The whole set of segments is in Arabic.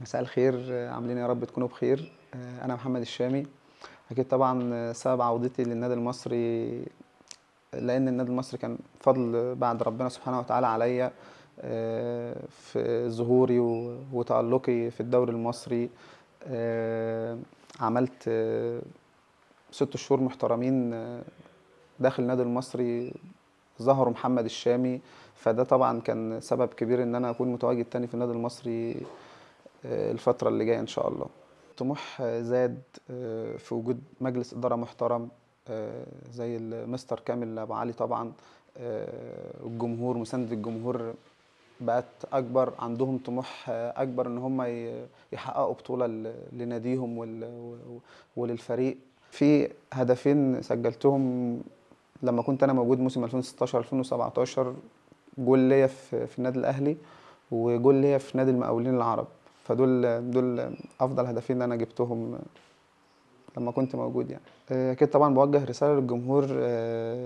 مساء الخير، عاملين يا رب تكونوا بخير. انا محمد الشامي. اكيد طبعا سبب عودتي للنادي المصري لان النادي المصري كان فضل بعد ربنا سبحانه وتعالى عليا في ظهوري وتألقي في الدوري المصري. عملت 6 شهور محترمين داخل النادي المصري، ظهروا محمد الشامي، فده طبعا كان سبب كبير ان انا اكون متواجد تاني في النادي المصري الفترة اللي جاية إن شاء الله. طموح زاد في وجود مجلس إدارة محترم زي المستر كامل أبو علي طبعا. الجمهور، مساندة الجمهور بقت أكبر، عندهم طموح أكبر إن هم يحققوا بطولة لناديهم وللفريق. في هدفين سجلتهم لما كنت أنا موجود موسم 2016-2017، جول ليا في النادي الأهلي وجول ليا في نادي المقاولين العرب، فدول افضل هدفين انا جبتهم لما كنت موجود يعني. اكيد طبعا بوجه رساله للجمهور،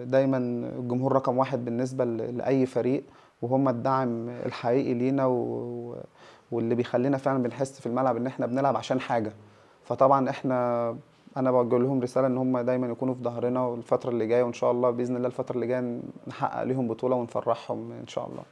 دايما الجمهور رقم واحد بالنسبه لاي فريق، وهم الدعم الحقيقي لينا واللي بيخلينا فعلا بنحس في الملعب ان احنا بنلعب عشان حاجه. فطبعا انا بوجه لهم رساله ان هم دايما يكونوا في ظهرنا والفتره اللي جايه، وان شاء الله باذن الله الفتره اللي جايه نحقق لهم بطوله ونفرحهم ان شاء الله.